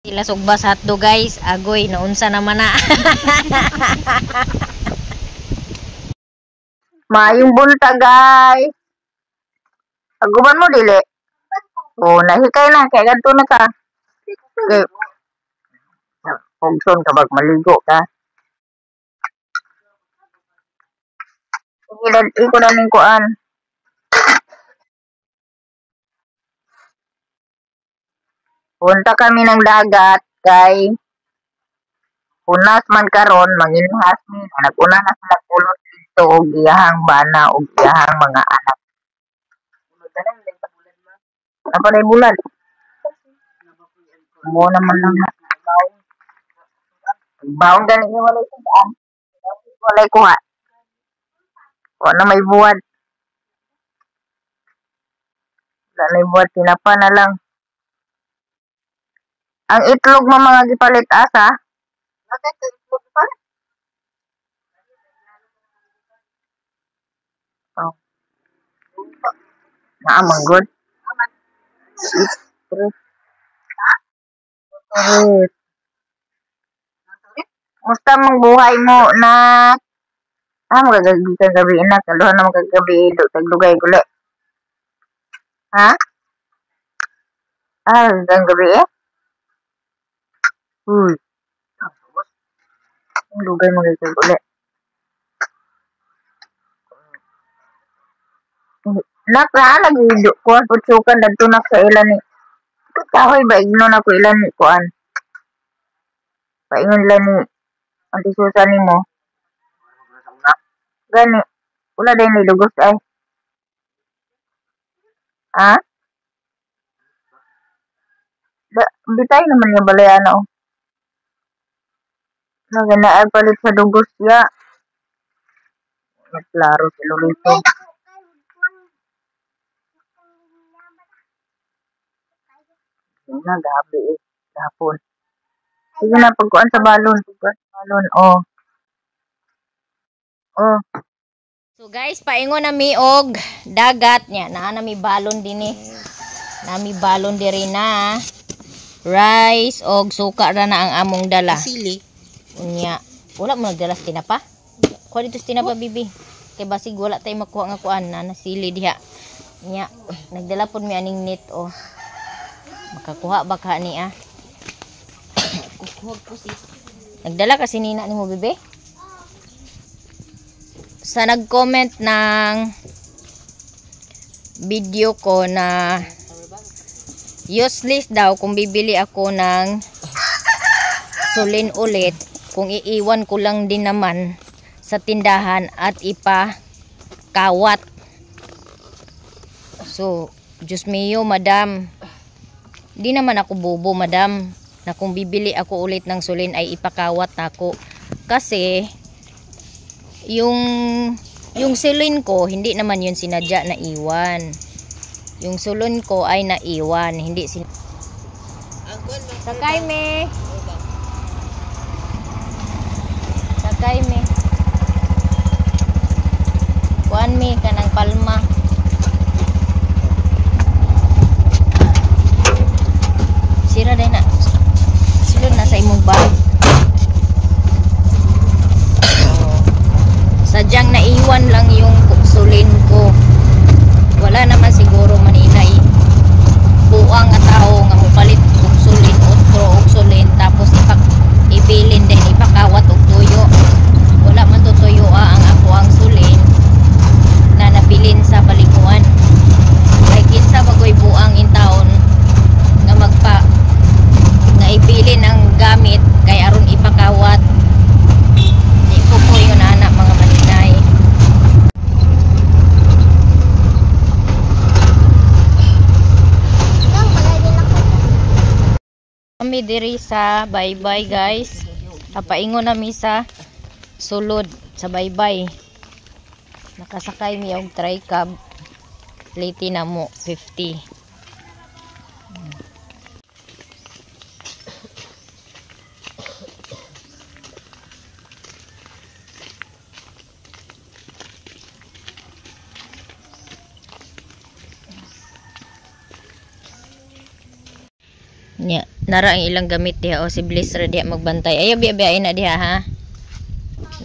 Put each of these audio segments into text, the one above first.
Sila sugbas hatdo guys, agoy naunsa naman na. Mayong bunta guys. Aguban mo dili. Oh, nahikay na kay gadto na ka. Okay. Pugson ka bag maligo ka. Sige, iko na ning kuan. Punta kami ng dagat kay unas man karon manginhas ni nag-una na sila pulot dito og iyahang bana og iyahang mga anak. Apa na bulan? Mo naman lang baon gani yung walay saan. Walay kuha. Wala may buwad. Wala may buwad tinapa na lang. Ang itlog mo mga gipalit asa. Oh. Naamang good. Musta mong buhay mo na magagagi ka gabi na kaluhan na magagabi taglugay guli. Ha? Hanggang gabi eh? Uy. Ang lugay magagag guli. Nakaan lagi kuan putsukan dadto na sa ilan ni. Kahoy ba igno na ko ilan ni kuan. Paingon lang ni anti susa nimo. Gani. Wala din ni lugos ay. Ha? Bitay naman yung balayana oh. Nagana ay palit sa dugos ya. Klaro si Lolito. Na gabi eh. Gapon. Sige na pagkuan sa balon. Pagkuan sa balon. Oh. Oh. So guys, paingon nami og dagat nya. Naa nami balon dinhi. Nami balon diri na rice og suka ra na ang among dala. Sili. Unya, wala mo nagdala sa tinapa? Kuha dito sa tinapa bibi. Kay basig wala tay makuha nga kuan na nasili diha. Nya, nagdala pud mi aning net oh. Makakuha ba ka ni ah? Kukuha po si. Nagdala kasi nina nimo bibi? Sa nag-comment ng video ko na useless daw kung bibili ako ng sulin ulit kung iiwan ko lang din naman sa tindahan at ipakawat. So, Diyos mio, madam. Di naman ako bobo, madam, na kung bibili ako ulit ng sulin ay ipakawat ako. Kasi yung sulin ko hindi naman yun sinadya na iwan. Yung sulin ko ay naiwan, hindi Sakay me. Sakay me. Kuan me kanang palma. Sira din na. Sulod na sa imong bag. Sadyang naiwan lang yung sulin ko. Wala naman siguro maninay buang nga tao nga mupalit og sulin otro og sulin tapos ibilin din ipakawat og tuyo. Wala man to tuyo ang ako ang sulin na nabilin sa balinguan. Kay kinsa bagoy buang in taon nga nga ibilin ang gamit kay aron ipakawat. Di ko po yun anak mga maninay. Kami diri sa bye-bye guys. Papaingon nami sa sulod sa bye-bye. Nakasakay mi og tri-cab. Liti na mo 50. Nya, Nara ang ilang gamit diha. O si Bliss ra diha magbantay. Ayo biya-biyain na diha ha.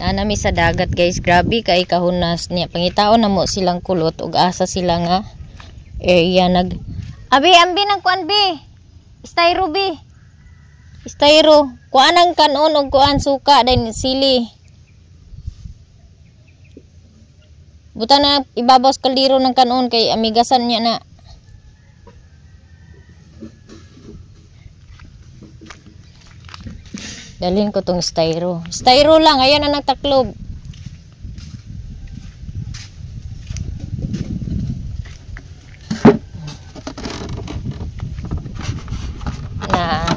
Nanami sa dagat guys. Grabe kay kahunas niya. Pangitaon na mo silang kulot. Ug asa sila nga area nag... Abi, ambi ng kuan bi. Styro bi. Styro. Kuan ang kanon ug kuan suka din sili. Buta na ibabaw sa kaldero ng kanon kay amigasan niya na. Dalhin ko tong styro. Styro lang. Ayan na nagtaklob. Na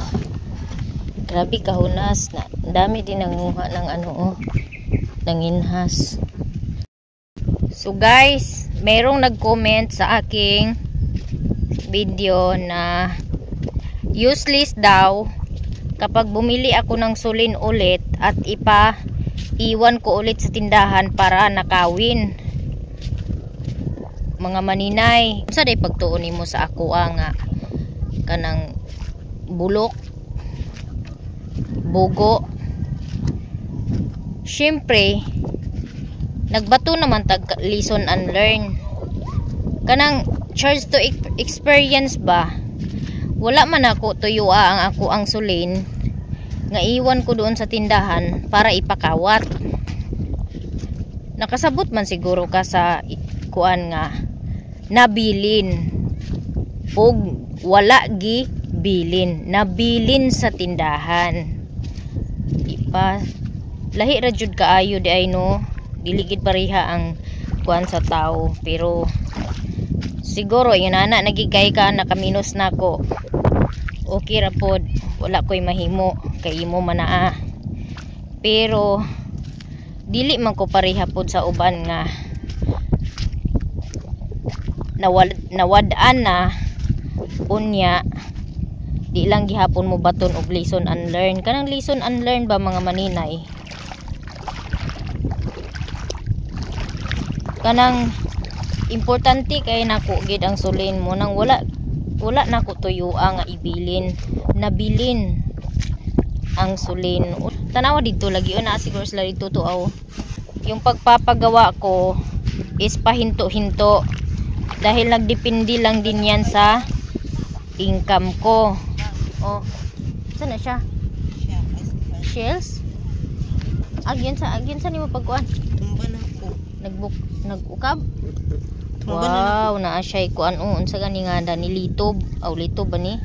grabe kahunas na. Dami din nanguha ng ano oh. Ng inhas. So guys, merong nag-comment sa aking video na useless daw kapag bumili ako ng sulin ulit at iwan ko ulit sa tindahan para nakawin. Mga maninay, sa day pagtuon mo sa ako nga kanang bulok, bugo. Syempre, nagbato naman tag lesson and learn. Kanang charge to experience ba? Wala man ako tuyua ang ako ang sulin nga iwan ko doon sa tindahan para ipakawat. Nakasabot man siguro ka sa kuan nga nabilin ug wala gi bilin, nabilin sa tindahan. Lahi ra jud kaayo di ay no, diligid pareha ang kuan sa tao, pero siguro yun ana nagigay ka nakaminos nako. Okay ra pod, wala ko'y mahimo kay imo manaa. Pero dili man ko pareha pod sa uban nga nawad-an na unya di lang gihapon mo baton og lesson and learn. Kanang lesson and learn ba mga maninay? Kanang importante kay nako gid ang sulin mo nang wala nako tuyua nga ibilin, nabilin ang sulin. Tanawa dito lagi na siguro sila dito tuaw. Yung pagpapagawa ko is pahinto-hinto dahil nagdepende lang din yan sa income ko. Oh, saan na siya? Shells? Agyan sa nimo pagkuan? Tumba na ko. Nag-ukab? Wow, naa siya kuan unsa gani nga da ni litob. Aw litob ba ni?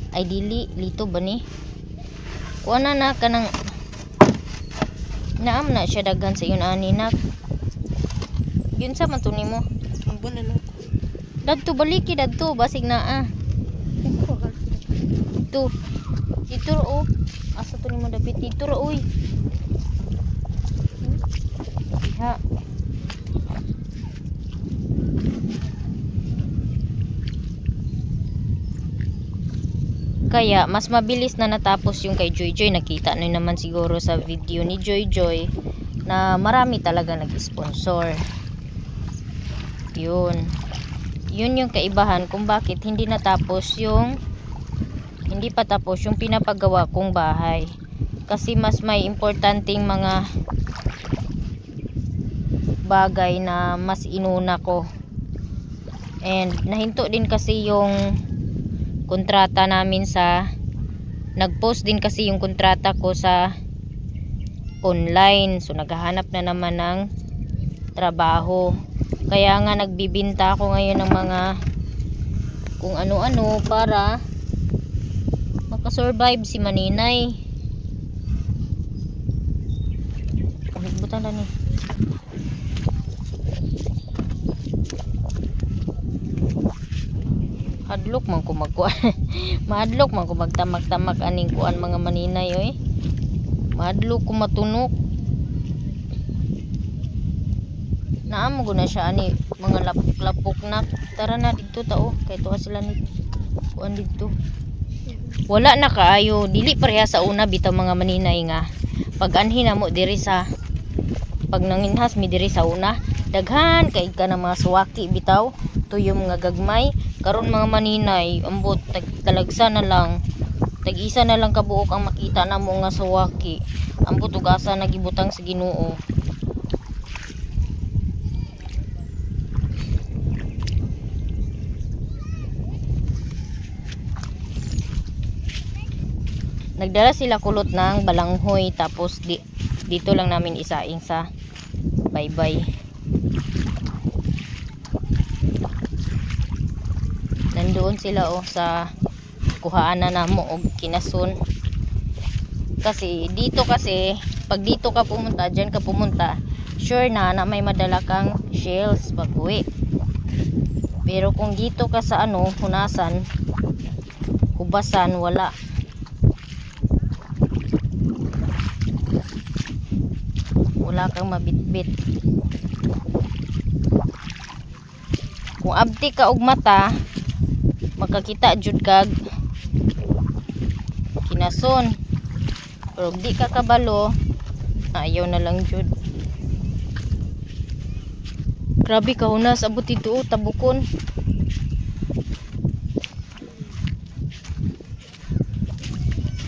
Ay dili litob ba ni? Kuan na kanang naam na siya daghan sa iyon ani nak. Yun sa man to nimo. Tumba na ko. Dadto baliki dadto basig na Dito oh. Asa to nimo dapit dito ra oy. Ha. Kaya mas mabilis na natapos yung kay Joy Joy. Nakita nyo naman siguro sa video ni Joy Joy na marami talaga nag-sponsor. Yun yung kaibahan kung bakit hindi pa tapos yung pinapagawa kong bahay. Kasi mas may importanteng mga bagay na mas inuna ko. And nahinto din kasi yung kontrata namin nag-post din kasi yung kontrata ko sa online. So naghahanap na naman ng trabaho. Kaya nga nagbibinta ako ngayon ng mga kung ano-ano para makasurvive si maninay. Butan na ni. Hadlok man ko magkuan. Mahadlok man ko magtamak-tamak aning kuan mga maninay oy. Mahadlok ko matunok. Naamo ko na siya ani mga lapok-lapok na. Tara na dito tao kay tuwa sila ni kuan dito. Wala na kaayo, dili pareha sa una bitaw mga maninay nga. Pag anhin na mo diri sa pag nanginhas mi diri sa una, daghan kay ka na mga suwaki bitaw, tuyom nga gagmay. Karon mga maninay, ambot talagsa na lang tag-isa na lang kabuok ang makita namo nga suwaki. Ang butugasa nagibutang sa Ginoo. Nagdala sila kulot ng balanghoy, tapos dito lang namin isaing sa baybay. Nandoon sila sa kuhaanan namo og kinason. Kasi dito pag dito ka pumunta, dyan ka pumunta, sure na may madala kang shells pag uwi. Pero kung dito ka sa hunasan, hubasan, wala. Wala kang mabitbit. Kung abti ka og mata, makakita jud kag kinason. Pero di ka kabalo, ayaw na lang jud. Grabe ka hunas, abot dito tabukon.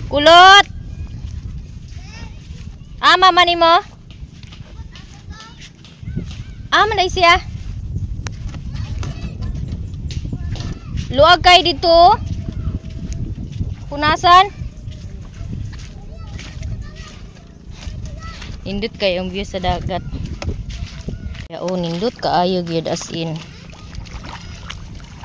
Kulot! Mama ni mo? Manay siya. Luag kay dito. Punasan. Nindot kay ang view sa dagat. Nindot kaayo gyud as in.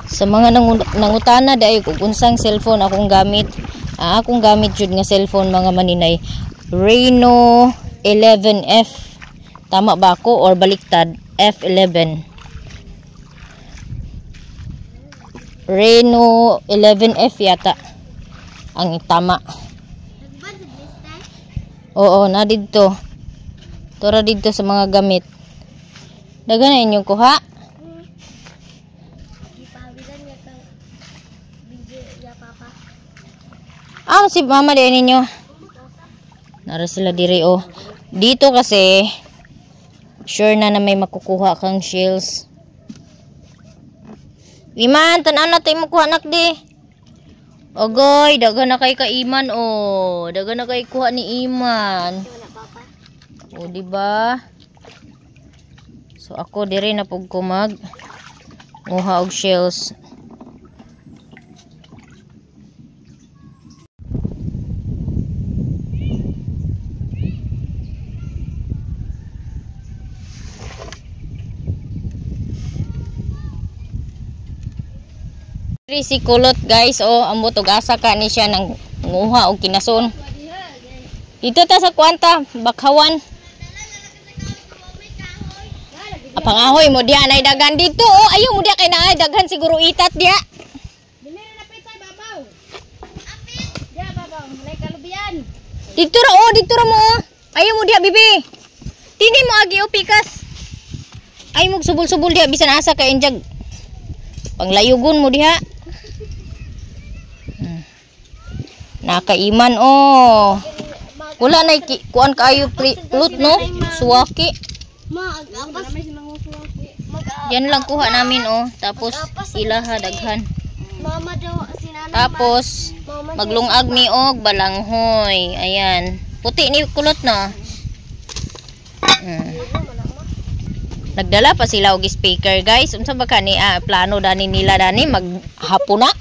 Sa mga nangutana dai kung unsang cellphone akong gamit. Akong gamit jud nga cellphone mga maninay. Reno 11F. Tama ba ako or baliktad? F11. Reno 11F yata ang tama. Oo, na dito. Tora dito sa mga gamit. Dagan na inyong kuha. Si mama din ninyo. Nara sila diri Dito kasi sure na may makukuha kang shells. Iman, tanan na tayo makuha anak di. Ogoy, daga na kay kaiman daga na kay kuha ni Iman. Diba? So ako diri na pug ko nguha og shells. Si kulot guys, ambot og asa ka ni siya nang nguha og kinason. Dito ta sa kwanta, bakhawan. Pangahoy mo diha nay dagan dito. Ayaw mo diha kay naay daghan siguro itat diha. Dili na napitay babaw. Apit. Diha babaw, nay kalubian. Dito ra dito ra mo. Ayaw mo diha bibi. Dini mo agi pikas. Ay mo subol-subol diha bisan asa kay enjag. Panglayugon mo diha. Nakaiman wala na kuan kaayo lut no suwaki. Yan lang kuha namin tapos ilaha daghan. Tapos maglungag mi og balanghoy. Ayan. Puti ni kulot na. Nagdala pa sila og speaker guys. Unsa ba kani plano dani nila dani maghapon na.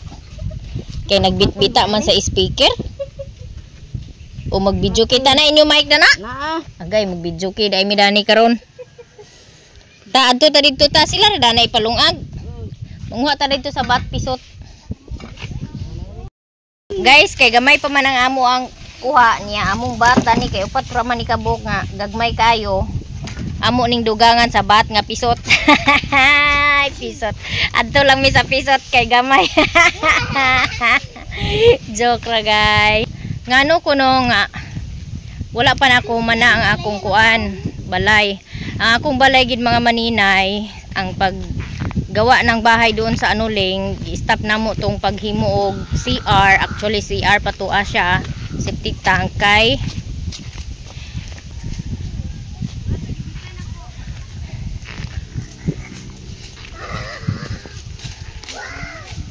Kay nagbitbita man sa speaker. O mag-video kita na inyo mic na na? Agay mag-video kay dai mi dani karon. Ta adto ta dito ta sila na danay palungag. Manguha ta dito sa bat pisot. Guys, kay gamay pa man ang amo ang kuha niya. Among bat dani kay upat ra man ni kabuk nga gagmay kayo. Amo ning dugangan sa bat nga pisot. Pisot. Adto lang mi sa pisot kay gamay. Joke ra guys. Ngano kuno nga wala pa na ako mana ang akong kuan balay. Ang akong balay gid mga maninay ang paggawa ng bahay doon sa Anuling, i-stop na mo tong paghimo og CR. Actually CR patua siya, septic tank kay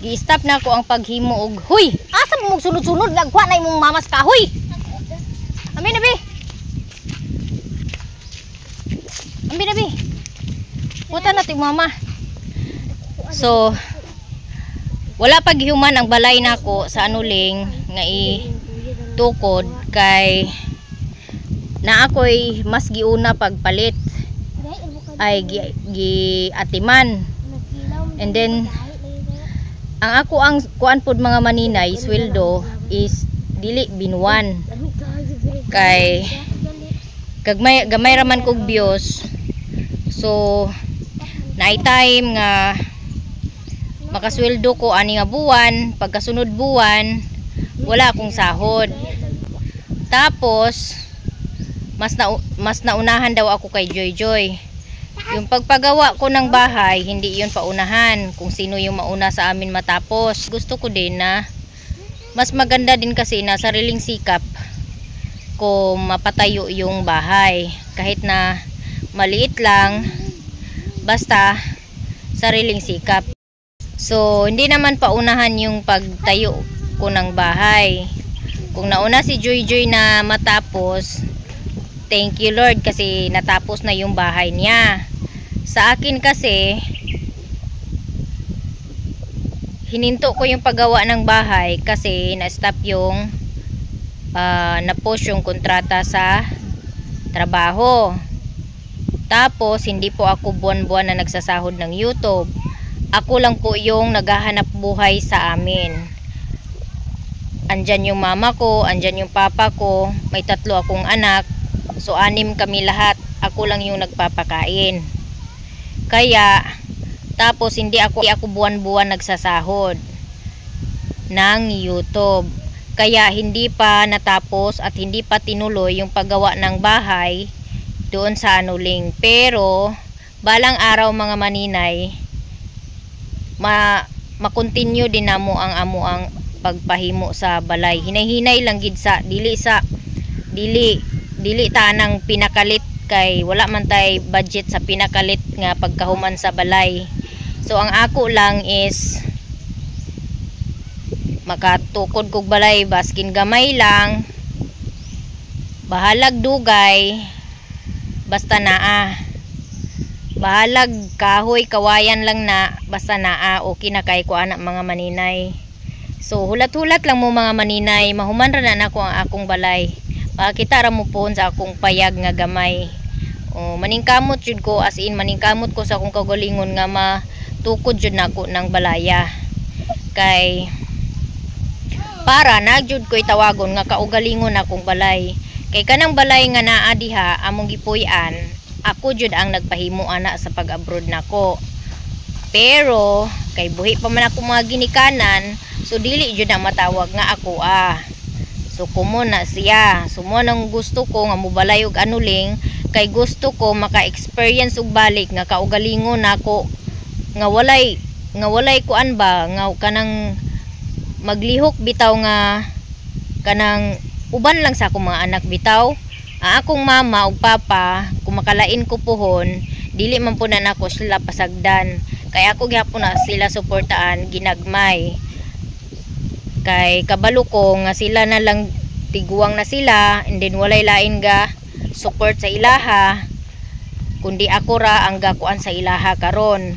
i-stop na ko ang paghimo og huy asa mo mong sunod-sunod gagwa na imong mamas kahoy. Ambi na bi. Ambi na bi. Puta na ti mama. So wala pag human ang balay nako sa anuling nga tukod kay na ako'y mas giuna pagpalit ay gi atiman. And then ang ako ang kuan pod mga maninay sweldo is dili binuan kay gamay raman kog bios. So naay time nga makasweldo ko ani nga buwan, pagkasunod buwan wala akong sahod. Tapos mas naunahan daw ako kay Joy Joy. Yung pagpagawa ko ng bahay, hindi yun paunahan kung sino yung mauna sa amin matapos. Gusto ko din na mas maganda din kasi na sariling sikap ko mapatayo yung bahay. Kahit na maliit lang, basta sariling sikap. So, hindi naman paunahan yung pagtayo ko ng bahay. Kung nauna si Joy Joy na matapos, thank you Lord kasi natapos na yung bahay niya. Sa akin kasi hininto ko yung paggawa ng bahay kasi na-stop yung na-post yung kontrata sa trabaho. Tapos hindi po ako buwan-buwan na nagsasahod ng YouTube. Ako lang po yung naghahanap buhay sa amin. Andyan yung mama ko, andyan yung papa ko, may 3 akong anak. So 6 kami lahat. Ako lang yung nagpapakain. Kaya tapos hindi ako buwan-buwan nagsasahod ng YouTube. Kaya hindi pa natapos at hindi pa tinuloy yung paggawa ng bahay doon sa anuling. Pero balang araw mga maninay, ma-continue din namo ang amuang pagpahimo sa balay. Hinay-hinay lang gid sa dili tanang pinakalit kay wala man tay budget sa pinakalit nga pagkahuman sa balay. So ang ako lang is makatukod kog balay baskin gamay lang, bahalag dugay basta naa, bahalag kahoy kawayan lang na basta naa, okay na kay ko anak mga maninay. So hulat-hulat lang mo mga maninay, mahuman ra na ako ang akong balay. Makita ra mo pohon sa akong payag nga gamay. Maningkamot jud ko, as in maningkamot ko sa akong kagalingon nga matukod jud nako ng balaya. Kay para nagyud ko'y tawagon nga kaugalingon akong balay. Kay kanang balay nga naa diha among gipuy-an, ako jud ang nagpahimo ana sa pag-abroad nako. Pero kay buhi pa man ako mga ginikanan, so dili jud na matawag nga ako So kumo na siya. So mo nang gusto ko nga mobalay og anuling kay gusto ko maka-experience og balik nga kaugalingon nako nga walay kuan ba nga kanang maglihok bitaw nga kanang uban lang sa akong mga anak bitaw. Akong mama ug papa kung makalain ko pohon dili man po na nako sila pasagdan. Kay ako gyapon na sila suportaan ginagmay. Kay kabalo ko nga sila na lang tiguang na sila and then walay lain ga support sa ilaha kundi ako ra ang gakuan sa ilaha karon.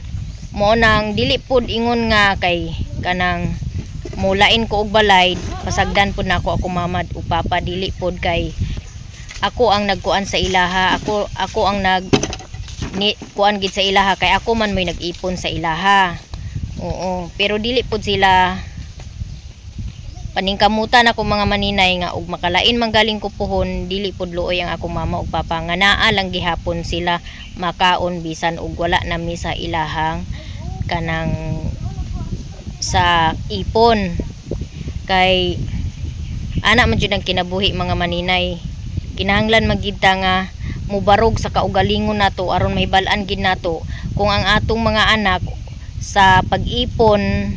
Mo nang dili pud ingon nga kay kanang mulain ko og balay pasagdan pud nako ako mama ug papa, dili pud kay ako ang nagkuan sa ilaha, ako ang kuan gid sa ilaha kay ako man may nag-ipon sa ilaha. Oo, pero dili pud sila paningkamutan ako mga maninay nga ug makalain manggaling ko pohon dili pud luoy ang akong mama ug papa nga naa lang gihapon sila makaon bisan ug wala nami sa ilahang kanang sa ipon. Kay ana man jud ang kinabuhi mga maninay, kinahanglan magita nga mubarog sa kaugalingon nato aron mahibal-an gid nato kung ang atong mga anak sa pag-ipon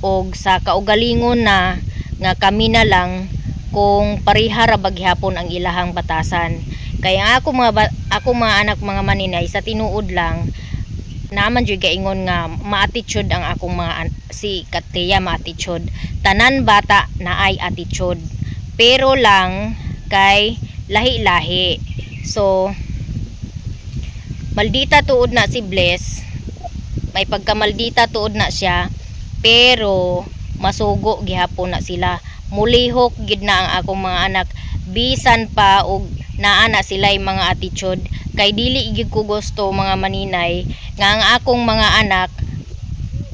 og sa kaugalingon na nga kami na lang kung parihara baghapon ang ilahang batasan. Kaya ako mga anak mga maninay sa tinuod lang naman jud gaingon nga ma-attitude ang akong mga si Katia ma-attitude. Tanan bata na ay attitude. Pero lang kay lahi-lahi. So maldita tuod na si Bless. May pagkamaldita tuod na siya. Pero masugo gihapon na sila. Mulihok gid na ang akong mga anak. Bisan pa og naa na sila yung mga attitude. Kay dili gid ko gusto mga maninay nga ang akong mga anak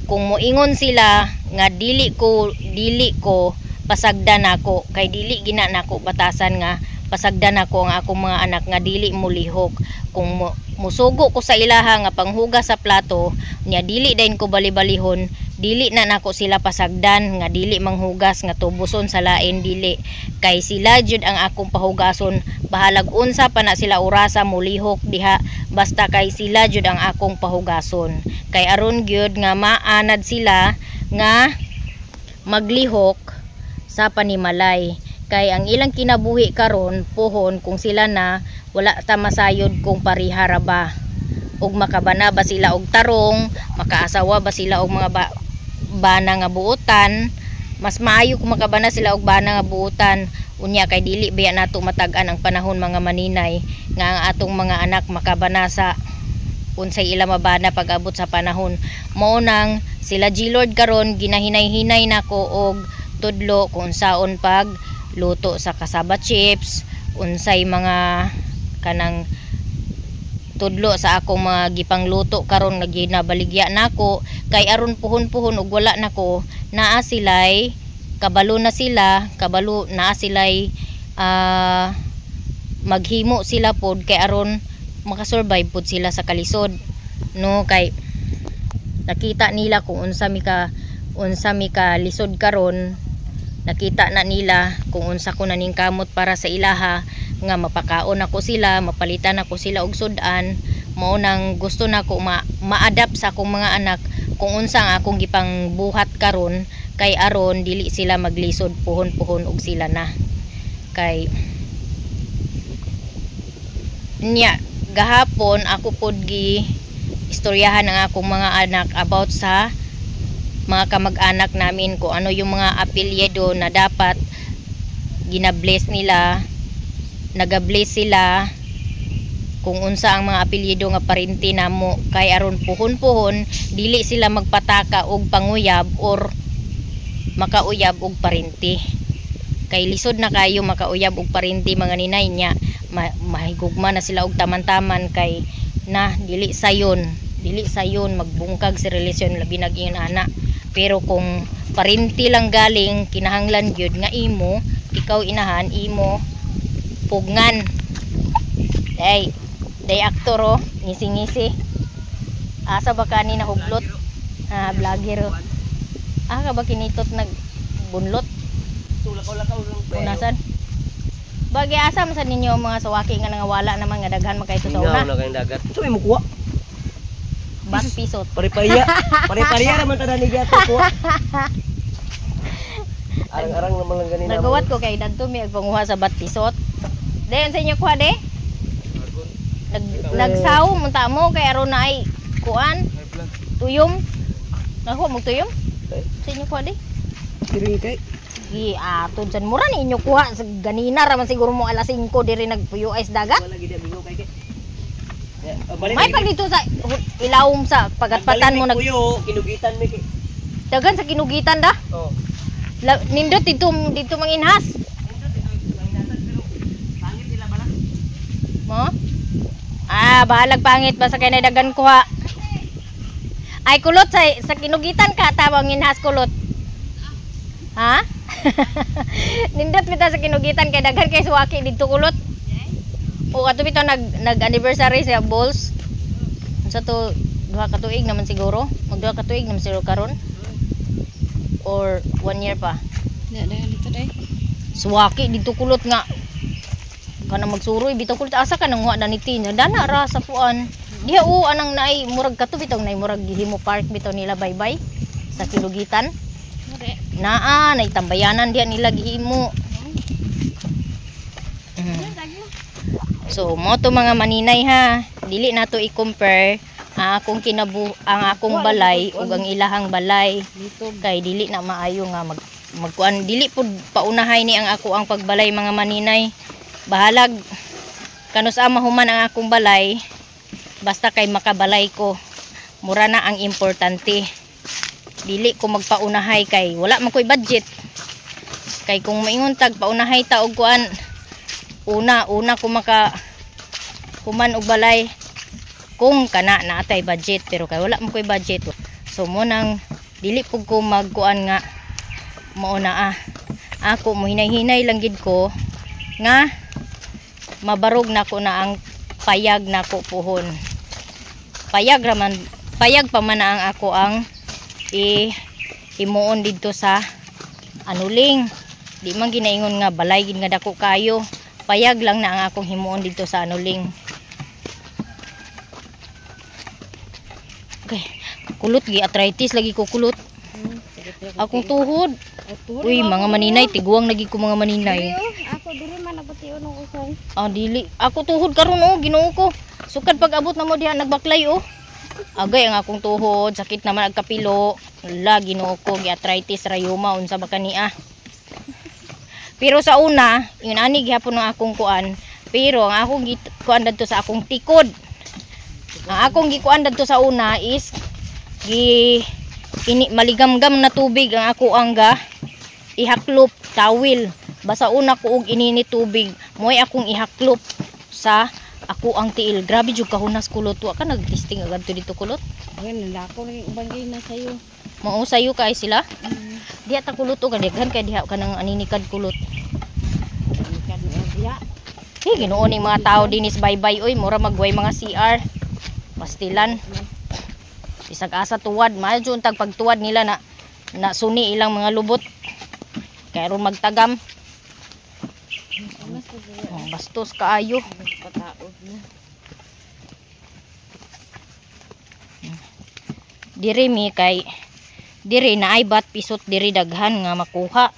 kung moingon sila nga dili ko pasagdan ako kay dili gina nako batasan nga pasagdan ako ang akong mga anak nga dili mulihok. Kung musugo ko sa ilaha nga panghugas sa plato nya dili dayon ko bali-balihon, dili na nako sila pasagdan nga dili manghugas nga tubuson sa lain, dili. Kay sila jud ang akong pahugason, bahalag unsa pa na sila orasa mulihok diha, basta kay sila jud ang akong pahugason. Kay aron gyud nga maanad sila nga maglihok sa panimalay. Kay ang ilang kinabuhi karon puhon kung sila na wala ta masayod kung parihara ba ug makabana ba sila og tarong, makaasawa ba sila og mga bana nga buotan. Mas maayo kung makabana sila og bana nga buotan unya kay dili biya nato matag-an ang panahon mga maninay nga ang atong mga anak makabana sa unsay ila mabana pag-abot sa panahon. Mao nang sila G-Lord karon ginahinay-hinay nako og tudlo kung saon pag luto sa kasaba chips, unsay mga kanang tudlo sa akong mga gipangluto karon nga ginabaligya nako. Kay aron puhon-puhon ug wala nako, naa silay kabalo na sila, kabalo naa silay maghimo sila pod kay aron makasurvive pod sila sa kalisod, no? Kay nakita nila kung unsa mi ka lisod karon, nakita na nila kung unsa ko naning kamot para sa ilaha nga mapakaon ako sila, mapalitan ako sila og sudan. Mao nang gusto nako ma-adapt sa akong mga anak kung unsa ang akong gipang buhat karon, kay aron dili sila maglisod puhon-puhon og sila na. Kay nya gahapon ako pod gi istoryahan ang akong mga anak about sa mga kamag-anak namin, kung ano yung mga apelyido na dapat gina-bless nila, naga-bless sila, kung unsa ang mga apelyido nga parinti namo, kay aron puhon-puhon dili sila magpataka og panguyab or makauyab og parinti. Kay lisod na kayo makauyab og parinti mga ninay nya, mahigugma na sila og taman-taman kay na dili sayon magbungkag sa relasyon labi naging ana. Pero kung parinti lang galing, kinahanglan gyud nga imo ikaw inahan imo pugngan. Day aktor oh, ngisi-ngisi. Asa ba kani na hublot? Vlogger oh. Ka ba kinitot nagbunlot? Tulakaw-lakaw lang pero. Unasan? Bagi asa man sa ninyo mga sawaki nga nangawala naman nga daghan makay to sa una. Ingaw na kayong dagat. Ito mo kuha. Bat pisot. Pare-pariya. Pare-pariya naman tada ni gato kuha. Arang-arang naman lang ganina. Nagawat ko kay dadto mi agpanguha sa bat pisot. Dayon sa inyo kuha de. Nagsaw man ta mo kay aron na ay kuan. Tuyom. Nakuha mo tuyom? Sa inyo kuha de. Kiring kay. Atod dyan mura ni inyo kuha sa ganina raman siguro mo alas 5 diri nagpuyo ay sa dagat. Wala gid bingo kay. May pag dito sa ilawom sa pagatpatan mo puyo, kinugitan mi kay. dagan sa kinugitan da. Oh. Nindot dito manginhas. Pangit nila bala. Mo? Bahalag pangit basta kay dagan kuha. Ay kulot sa kinugitan ka ta manginhas kulot. Ha? Nindot bitaw sa kinugitan kay daghan kay suwaki didto kulot. O ato bitaw nag-anniversary sa balls. Unsa to 2 ka tuig naman siguro. Mag 2 ka tuig naman siguro karon. Or 1 year pa. Dito day. Suwaki didto kulot nga. Kana magsuroy bitaw kulot asa ka nang wa na ni Tina. Dana ra sa puan. Diha anang naay murag kato bitaw naay murag gihimo park bitaw nila bye-bye sa kinugitan. Naitambayanan diyan nila gihimo. So mo to mga maninay ha, dili nato i-compare ang akong balay ug ang ilahang balay kay dili na maayo nga magkuan, dili pud paunahay ni ang ako ang pagbalay mga maninay. Bahalag kanus mahuman ang akong balay basta kay makabalay ko, mura na ang importante. Dili ko magpaunahay kay wala man koy budget. Kay kung maingon tag paunahay ta og kuan, una ko maka human og balay kung kana naatay budget, pero kay wala man koy budget. So mo nang dili pud ko magkuan nga mao na ako mo hinay-hinay lang gid ko nga mabarog na ko na ang payag na ko puhon. Payag pa man na ang ako ang himuon didto sa anuling. Di man ginaingon nga balay gid nga dako kayo. Payag lang na ang akong himuon didto sa anuling. Okay, kulot gi, arthritis lagi ko kulot. Akong tuhod. Uy, mga maninay, tiguang lagi ko mga maninay. Ako diri man nagpatiyon ko usay. Dili. Ako tuhod karon Ginoo ko. Sukad pag abot na mo diha nagbaklay Agay ang akong tuhod, sakit naman agkapilo. Wala, Ginoo ko, arthritis, rayuma, unsa ba kania. Pero sa una, yun ani gihapon ng akong kuan. Pero ang akong kuan dadto sa akong tikod. Ang akong gikuan dadto sa una is maligamgam na tubig ang ako angga ihaklop tawil. Basta una ko og inini tubig, moy akong ihaklop sa ako ang tiil. Grabe jud kahunas kulot. Wa ka nagtesting agad to dito kulot. Ayun nalako lang ubangay na sayo. Mao sayo kay sila. Diha ta kulot og daghan kay diha kanang aninikad kulot. Kan diha. Hey, Ginoo ni mga tao dinis bye-bye oy, mura magway mga CR. Pastilan. Bisag asa tuwad, maayo untag pagtuwad nila na suni ilang mga lubot. Kaya ron magtagam. Bastos kaayo. Pataod na. Diri mi kay diri naay bat pisot diri daghan nga makuha.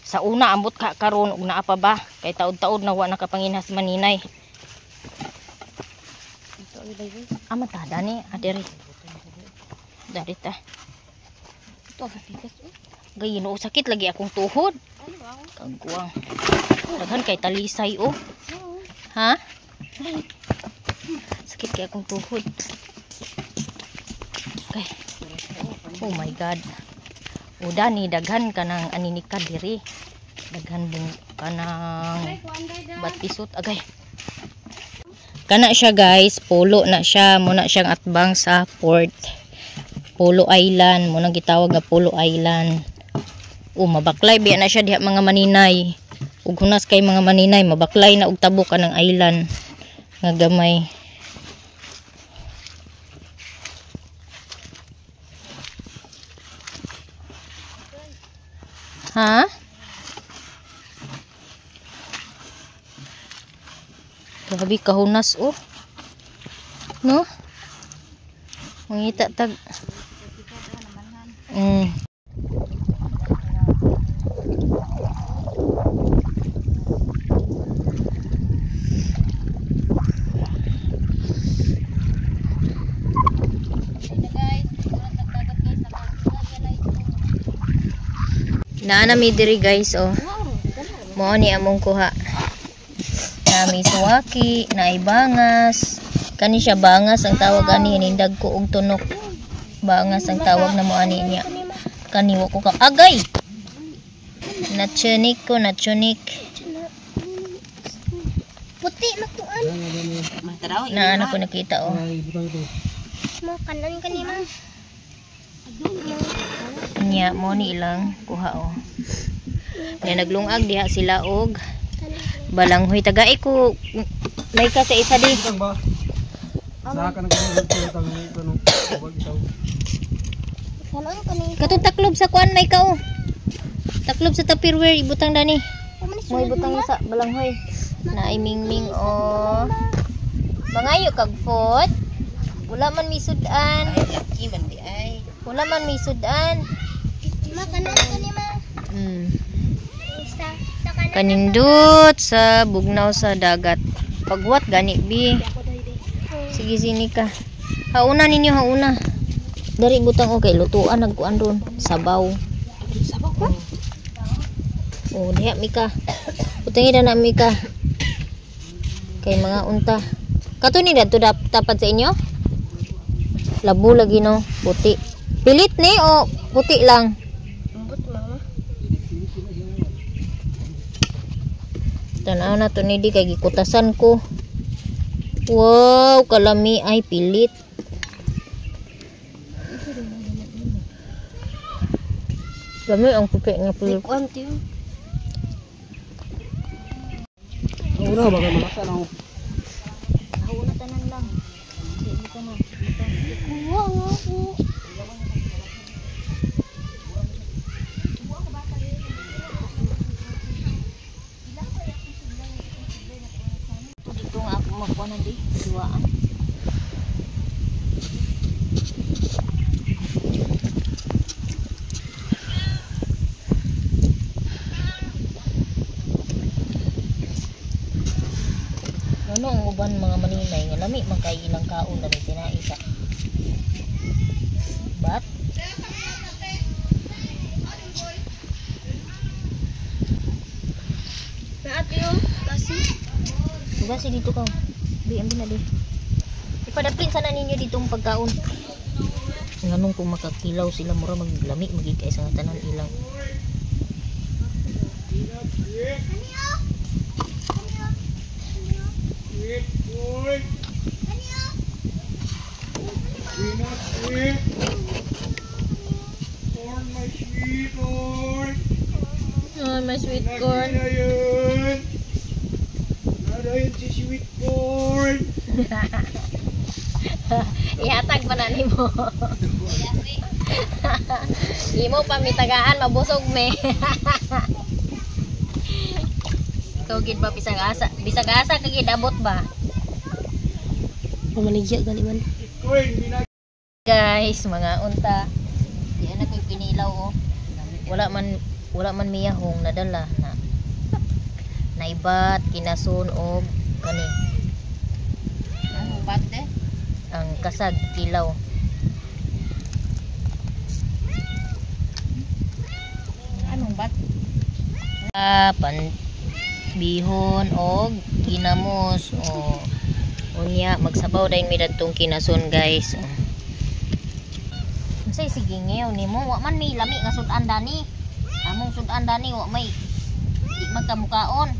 Sa una ambot ka karon ug naa pa ba kay taud-taud na wa nakapanginhas maninay. Amata dani adiri. Dari ta. Ito katikas. Gayino sakit lagi akong tuhod. Kagwang. Daghan kay talisay Ha? Sakit kay akong tuhod. Okay. Oh my god. Uda ni daghan kanang aninikad diri. Daghan bung kanang batisot agay. Kana siya guys, pulo na siya, muna siyang atbang sa port. Pulo Island, muna gitawag nga Pulo Island. Mabaklay biya na siya diha mga maninay. Ug hunas kay mga maninay, mabaklay na og tabok kanang island nga gamay. Ha? Grabe kahunas no? Mangita tag Naanami diri guys Mao ni among kuha. Nami suwaki, naibangas. Kani siya bangas ang tawag ani hinindag ko og tunok. Bangas ang tawag na mo ani niya. Kaniwa ko ka agay. Nachunik ko, nachunik. Puti matuan. Na ano ko nakita Mo kanan kanima. Nya mo ni ilang kuha Kaya naglungag diha sila og balanghoy tagai ko may ka sa isa di. Katong taklob sa kuan may ka Taklob sa Tupperware ibutang dani. Mo ibutang sa balanghoy. Na ay mingming Mangayo kag foot. Wala man misudan. Iman di ay. Wala man misudan. Makanan kanima. Kanindot sa bugnaw sa dagat. Pagwat gani bi. Sige sini ka. Hauna ninyo, hauna. Dari butang okay, lutuan nagkuan ron, sabaw. Sabaw ba? Oh, diha mika. Utangi na mika. Kay mga unta. Kato ni dato tapat sa inyo? Labo lagi no, puti. Pilit ni o puti lang? Ambot mama. Tanaw na to ni di kay gikutasan ko. Wow, kalami ay pilit. Lami ang puti nga pilit. Kuanti yun. Ura ba malasa na. Hauna tanan lang. Di ka na. Kuha nga ako. Dito nga ako makuha na di. Duwaan. Ano ang uban mga maninay nga lami man kay ilang kaon na tinaisa. Bat? Naati yun. Kasi. Diba si dito ka? Biyan din na di. Ipadapin sana ninyo ditong pagkaon. Nganong kung makakilaw sila mura maglami magigay sa tanan ilang. Oh, my sweet corn. Ayun si sweet corn. Ihatag pa na nimo. Imo pamitagaan mabusog me. Ikaw gid ba bisag asa kagid abot ba? Mamanigya gali man. Guys, mga unta. Di na koy pinilaw oh. Wala man miyahong nadala na. Naibat, kinasun og kani. Ang bat de? Ang kasag kilaw. Anong bat? Bihon og kinamos o unya magsabaw dayon mi dadtong kinason guys. Unsay sige ngayon nimo wa man may lami nga sudan dani. Among sudan dani wa may di magkamukaon.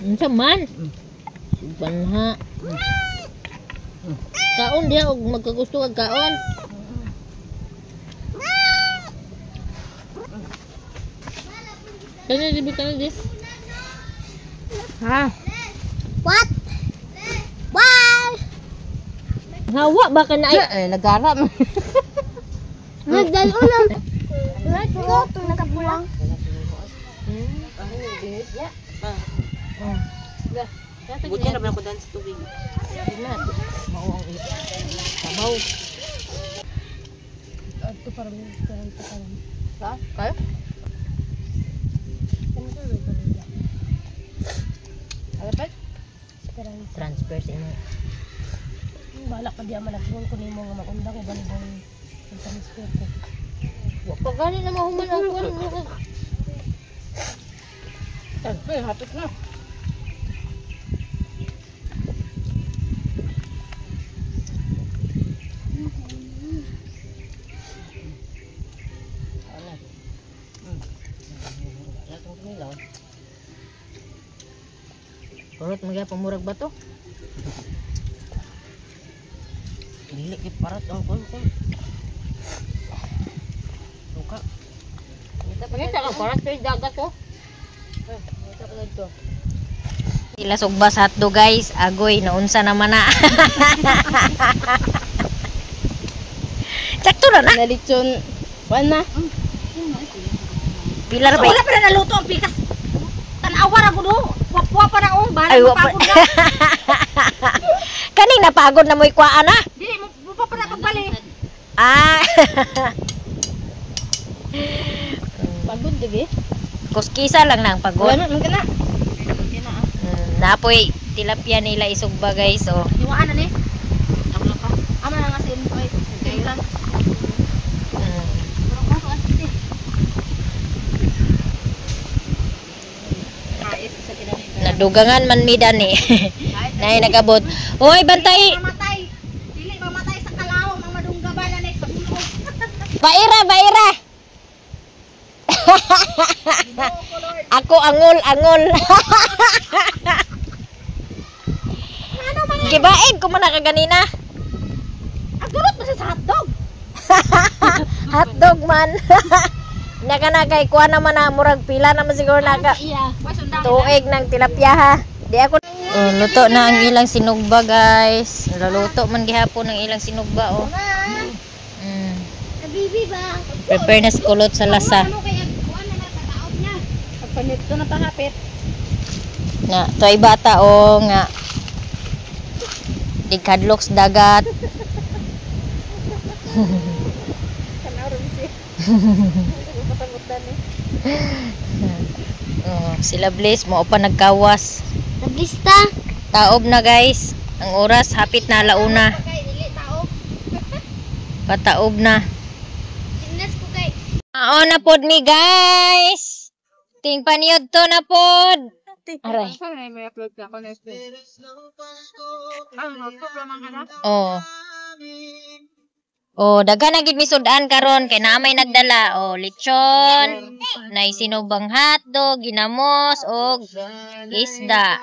Unsa man? Banha. Kaon dia og magkagusto kag kaon. Kani di bitan dis. Ha? What? Why? Hawa ba ka na ay nagaram. Nagdalo na. Right ko itong nakapulang. Buti na ba ako dan sa tubig? Mao ang sabaw. Ito para may karan pa karan. Ha? Kaya? Transfer sa imo. Balak pa diya malagpon ko nimo nga magundang uban bang transfer ko. Wa pa gani na mahuman ang kuan mo. Ay, hapit na. Kurot mga pamurag ba to? Dili kay parat ang kon. Suka. Pagkita ka para sa dagat ko. Sila sugba sa hotdog guys. Agoy, naunsa naman na. Sakto na na. Nalitsyon. Wana. Pilar ba? Wala pa na naluto ang pikas. Tanawa ra gud. Wapwa pa na oh. Ay, Bala wapa. pagod na. Kanina pagod na mo ikwaan na. Dili mo pa na pagbali. Ah. Pagod dige. Kuskisa lang nang pagod. Wala man kana. Napoy tilapia nila isugba guys. Oh. Iwaan na ni. Ama na nga sin ko. Okay lang. Pero ko asiti. Kahit sa kinahanglan. Nadugangan man midan eh. Nay nagabot. Hoy, bantay. Mamatay. Dili mamatay sa kalawang ang madunggaban na sa ulo. Baira, baira. Ako angol. Gibain ko man na kaganina. Ang gulot pa sa hotdog. Hotdog man. Naka na kay kuha naman na murag pila naman siguro naka Iya. tuig ng tilapia ha. Di ako luto na ang ilang sinugba guys. Naluto man gihapon ang ilang sinugba oh. Kabibi ba? Prepare na kulot sa lasa. Ano kaya kuan na natataob niya? Pagpanit to na pahapit. Na to ay bata o nga di kadloks dagat. Oh, sila Bliss mo pa nagkawas. Tablista. Taob na guys. Ang oras hapit na alauna. Kay dili taob. Pataob na. Tinas ko kay. Na pod mi guys. Ting paniod to na pod. Aray. May upload ka ko next week. Ano ko naman kana? Oh. Oh, daghan na gid mi sudan karon kay naamay nagdala. Oh, lechon, nay sinubang hotdog, ginamos og isda.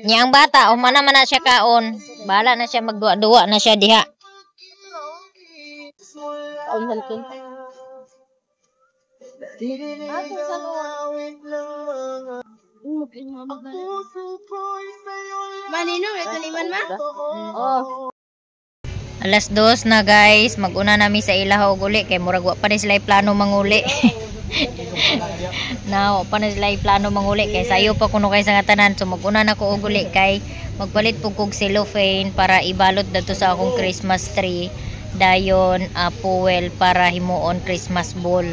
Niyang bata, mana man na siya kaon. Bahala na siya magduwa-duwa na siya diha. Manino, ito liman ma? Oh. Alas 2 na guys, maguna nami sa ilaw og uli kay murag wa pa ni sila plano manguli. Wa pa ni sila plano manguli kay sayo pa kuno kay sa nga tanan, so maguna na ko og uli kay magpalit pug kog cellophane para ibalot dadto sa akong Christmas tree. Dayon fuel para himuon Christmas ball.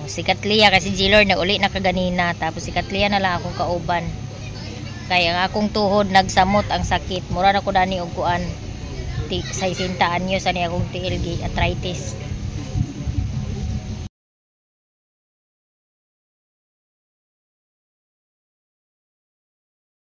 Si Katlia kasi Jilor na uli na kaganina, tapos si Katlia na lang akong kauban. Kaya ang akong tuhod nagsamot ang sakit. Mura na ko dani og kuan. Sa 60 anyo sa ni akong TLG arthritis.